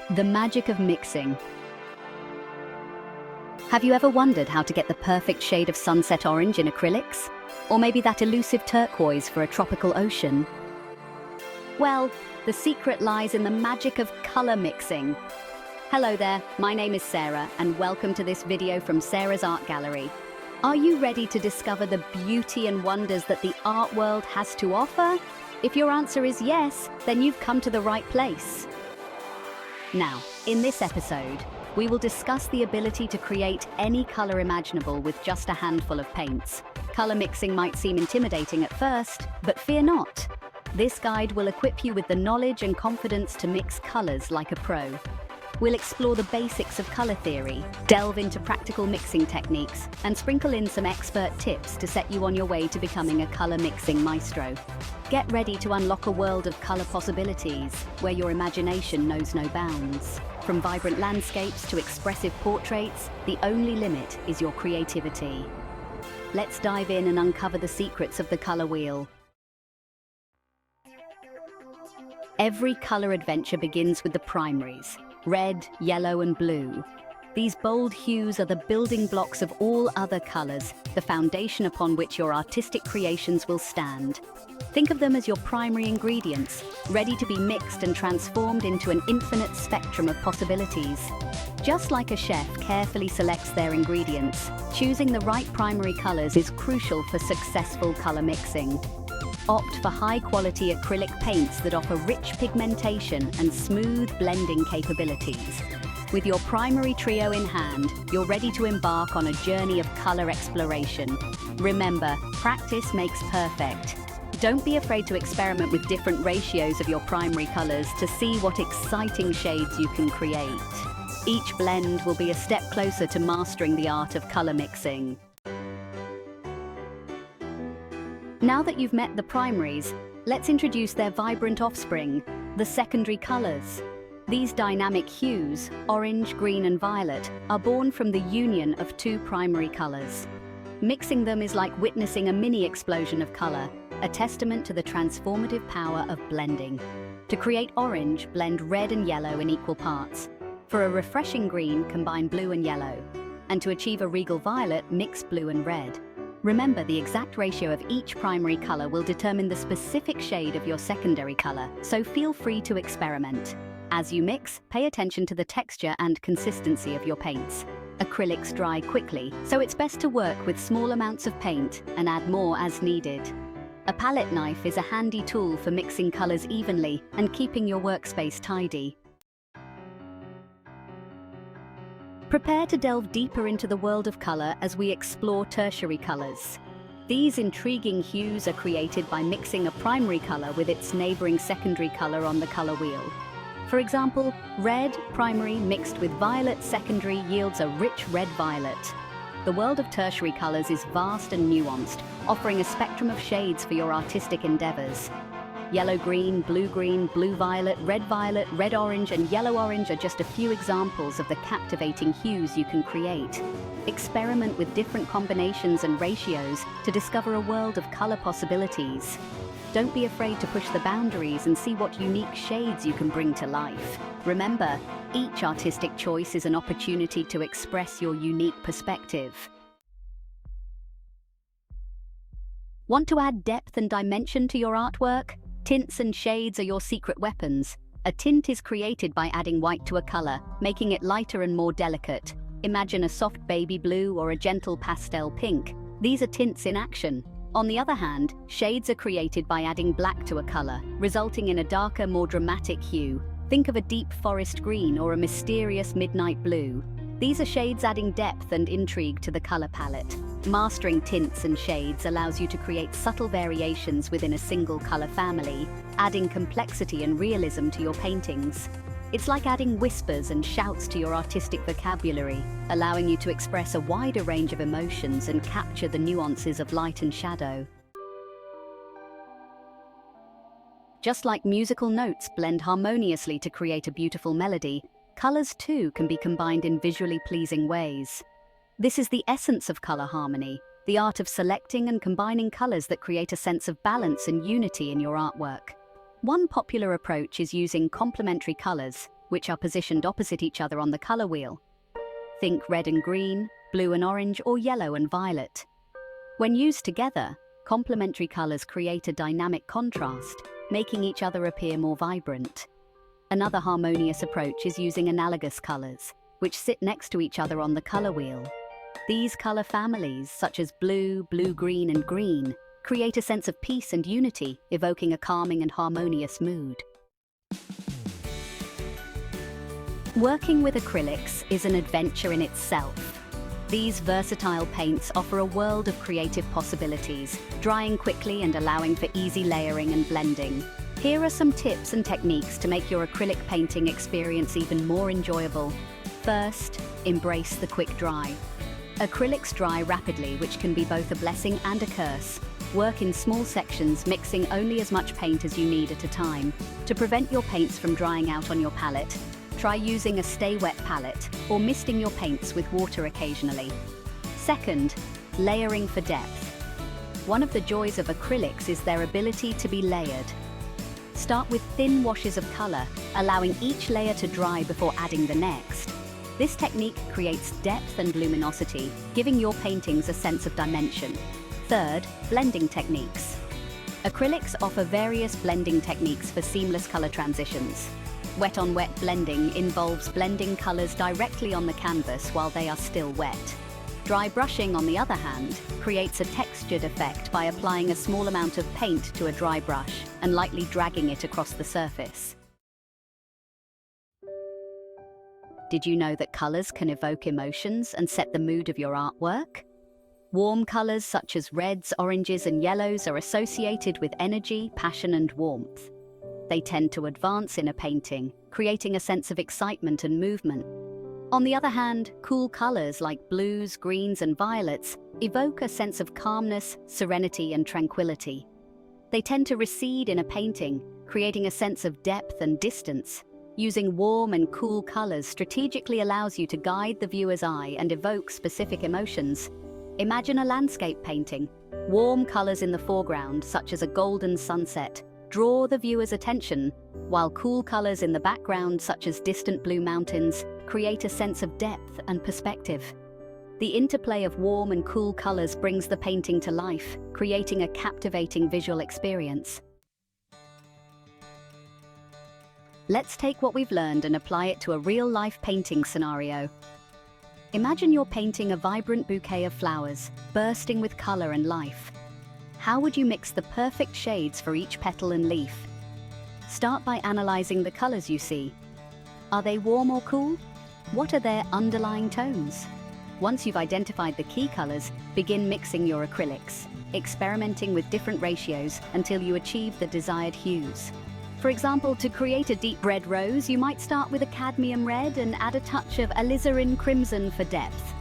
The magic of mixing. Have you ever wondered how to get the perfect shade of sunset orange in acrylics? Or maybe that elusive turquoise for a tropical ocean? Well, the secret lies in the magic of color mixing. Hello there, my name is Sarah, and welcome to this video from Sarah's Art Gallery. Are you ready to discover the beauty and wonders that the art world has to offer? If your answer is yes, then you've come to the right place. Now, in this episode, we will discuss the ability to create any color imaginable with just a handful of paints. Color mixing might seem intimidating at first, but fear not. This guide will equip you with the knowledge and confidence to mix colors like a pro. We'll explore the basics of color theory, delve into practical mixing techniques, and sprinkle in some expert tips to set you on your way to becoming a color mixing maestro. Get ready to unlock a world of color possibilities, where your imagination knows no bounds. From vibrant landscapes to expressive portraits, the only limit is your creativity. Let's dive in and uncover the secrets of the color wheel. Every color adventure begins with the primaries: red, yellow, and blue. These bold hues are the building blocks of all other colors, the foundation upon which your artistic creations will stand. Think of them as your primary ingredients, ready to be mixed and transformed into an infinite spectrum of possibilities. Just like a chef carefully selects their ingredients, choosing the right primary colors is crucial for successful color mixing. Opt for high-quality acrylic paints that offer rich pigmentation and smooth blending capabilities. With your primary trio in hand, you're ready to embark on a journey of color exploration. Remember, practice makes perfect. Don't be afraid to experiment with different ratios of your primary colors to see what exciting shades you can create. Each blend will be a step closer to mastering the art of color mixing. Now that you've met the primaries, let's introduce their vibrant offspring, the secondary colors. These dynamic hues, orange, green, and violet, are born from the union of two primary colors. Mixing them is like witnessing a mini explosion of color, a testament to the transformative power of blending. To create orange, blend red and yellow in equal parts. For a refreshing green, combine blue and yellow. And to achieve a regal violet, mix blue and red. Remember, the exact ratio of each primary color will determine the specific shade of your secondary color, so feel free to experiment. As you mix, pay attention to the texture and consistency of your paints. Acrylics dry quickly, so it's best to work with small amounts of paint and add more as needed. A palette knife is a handy tool for mixing colors evenly and keeping your workspace tidy. Prepare to delve deeper into the world of color as we explore tertiary colors. These intriguing hues are created by mixing a primary color with its neighboring secondary color on the color wheel. For example, red primary mixed with violet secondary yields a rich red-violet. The world of tertiary colors is vast and nuanced, offering a spectrum of shades for your artistic endeavors. Yellow-green, blue-green, blue-violet, red-violet, red-orange, and yellow-orange are just a few examples of the captivating hues you can create. Experiment with different combinations and ratios to discover a world of color possibilities. Don't be afraid to push the boundaries and see what unique shades you can bring to life. Remember, each artistic choice is an opportunity to express your unique perspective. Want to add depth and dimension to your artwork? Tints and shades are your secret weapons. A tint is created by adding white to a color, making it lighter and more delicate. Imagine a soft baby blue or a gentle pastel pink. These are tints in action. On the other hand, shades are created by adding black to a color, resulting in a darker, more dramatic hue. Think of a deep forest green or a mysterious midnight blue. These are shades adding depth and intrigue to the color palette. Mastering tints and shades allows you to create subtle variations within a single color family, adding complexity and realism to your paintings. It's like adding whispers and shouts to your artistic vocabulary, allowing you to express a wider range of emotions and capture the nuances of light and shadow. Just like musical notes blend harmoniously to create a beautiful melody, colors too can be combined in visually pleasing ways. This is the essence of color harmony, the art of selecting and combining colors that create a sense of balance and unity in your artwork. One popular approach is using complementary colors, which are positioned opposite each other on the color wheel. Think red and green, blue and orange, or yellow and violet. When used together, complementary colors create a dynamic contrast, making each other appear more vibrant. Another harmonious approach is using analogous colors, which sit next to each other on the color wheel. These color families, such as blue, blue-green, and green, create a sense of peace and unity, evoking a calming and harmonious mood. Working with acrylics is an adventure in itself. These versatile paints offer a world of creative possibilities, drying quickly and allowing for easy layering and blending. Here are some tips and techniques to make your acrylic painting experience even more enjoyable. First, embrace the quick dry. Acrylics dry rapidly, which can be both a blessing and a curse. Work in small sections, mixing only as much paint as you need at a time. To prevent your paints from drying out on your palette, try using a stay wet palette or misting your paints with water occasionally. Second, layering for depth. One of the joys of acrylics is their ability to be layered. Start with thin washes of color, allowing each layer to dry before adding the next. This technique creates depth and luminosity, giving your paintings a sense of dimension. Third, blending techniques. Acrylics offer various blending techniques for seamless color transitions. Wet-on-wet blending involves blending colors directly on the canvas while they are still wet. Dry brushing, on the other hand, creates a textured effect by applying a small amount of paint to a dry brush and lightly dragging it across the surface. Did you know that colors can evoke emotions and set the mood of your artwork? Warm colors such as reds, oranges, and yellows are associated with energy, passion, and warmth. They tend to advance in a painting, creating a sense of excitement and movement. On the other hand, cool colors like blues, greens, and violets evoke a sense of calmness, serenity, and tranquility. They tend to recede in a painting, creating a sense of depth and distance. Using warm and cool colors strategically allows you to guide the viewer's eye and evoke specific emotions. Imagine a landscape painting. Warm colors in the foreground, such as a golden sunset, draw the viewer's attention, while cool colors in the background, such as distant blue mountains, create a sense of depth and perspective. The interplay of warm and cool colors brings the painting to life, creating a captivating visual experience. Let's take what we've learned and apply it to a real-life painting scenario. Imagine you're painting a vibrant bouquet of flowers, bursting with color and life. How would you mix the perfect shades for each petal and leaf? Start by analyzing the colors you see. Are they warm or cool? What are their underlying tones? Once you've identified the key colors, begin mixing your acrylics, experimenting with different ratios until you achieve the desired hues. For example, to create a deep red rose, you might start with a cadmium red and add a touch of alizarin crimson for depth.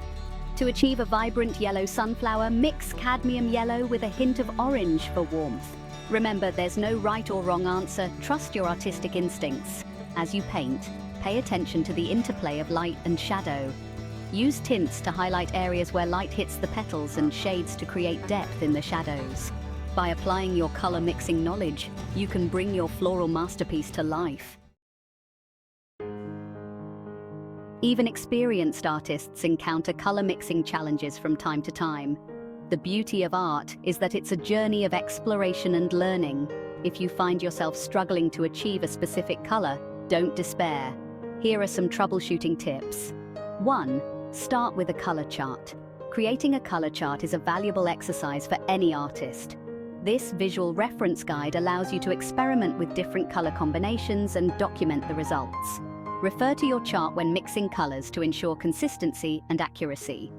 To achieve a vibrant yellow sunflower, mix cadmium yellow with a hint of orange for warmth. Remember, there's no right or wrong answer. Trust your artistic instincts. As you paint, pay attention to the interplay of light and shadow. Use tints to highlight areas where light hits the petals and shades to create depth in the shadows. By applying your color mixing knowledge, you can bring your floral masterpiece to life. Even experienced artists encounter color mixing challenges from time to time. The beauty of art is that it's a journey of exploration and learning. If you find yourself struggling to achieve a specific color, don't despair. Here are some troubleshooting tips. 1. Start with a color chart. Creating a color chart is a valuable exercise for any artist. This visual reference guide allows you to experiment with different color combinations and document the results. Refer to your chart when mixing colors to ensure consistency and accuracy.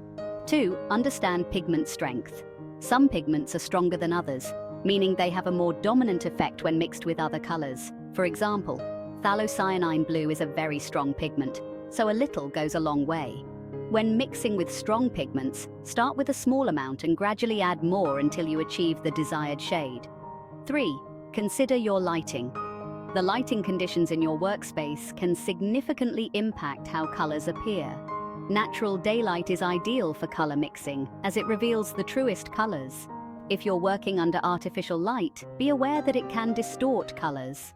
2. Understand pigment strength. Some pigments are stronger than others, meaning they have a more dominant effect when mixed with other colors. For example, phthalocyanine blue is a very strong pigment, so a little goes a long way. When mixing with strong pigments, start with a small amount and gradually add more until you achieve the desired shade. 3. Consider your lighting. The lighting conditions in your workspace can significantly impact how colors appear. Natural daylight is ideal for color mixing, as it reveals the truest colors. If you're working under artificial light, be aware that it can distort colors.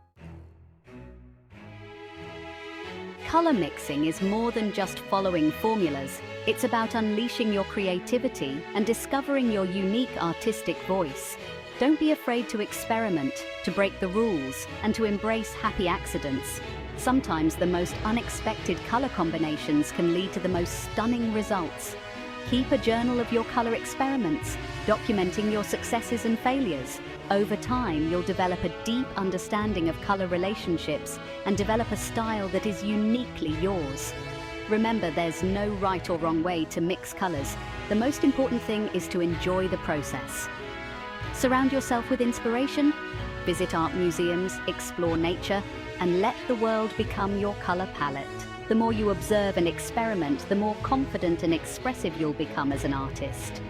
Color mixing is more than just following formulas. It's about unleashing your creativity and discovering your unique artistic voice. Don't be afraid to experiment, to break the rules, and to embrace happy accidents. Sometimes the most unexpected color combinations can lead to the most stunning results. Keep a journal of your color experiments, documenting your successes and failures. Over time, you'll develop a deep understanding of color relationships and develop a style that is uniquely yours. Remember, there's no right or wrong way to mix colors. The most important thing is to enjoy the process. Surround yourself with inspiration, visit art museums, explore nature, and let the world become your color palette. The more you observe and experiment, the more confident and expressive you'll become as an artist.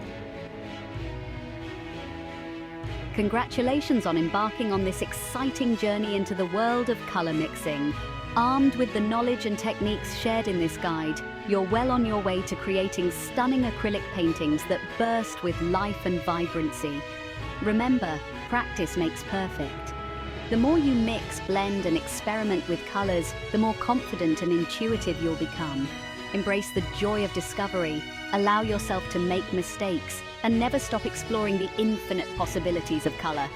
Congratulations on embarking on this exciting journey into the world of color mixing. Armed with the knowledge and techniques shared in this guide, you're well on your way to creating stunning acrylic paintings that burst with life and vibrancy. Remember, practice makes perfect. The more you mix, blend, and experiment with colors, the more confident and intuitive you'll become. Embrace the joy of discovery, allow yourself to make mistakes, and never stop exploring the infinite possibilities of color.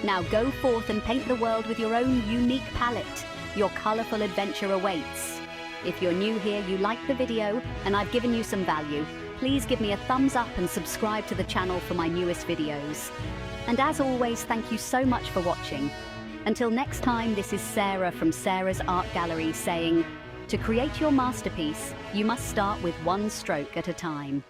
Now go forth and paint the world with your own unique palette. Your colorful adventure awaits. If you're new here, you like the video, and I've given you some value, please give me a thumbs up and subscribe to the channel for my newest videos. And as always, thank you so much for watching. Until next time, this is Sarah from Sarah's Art Gallery saying, to create your masterpiece, you must start with one stroke at a time.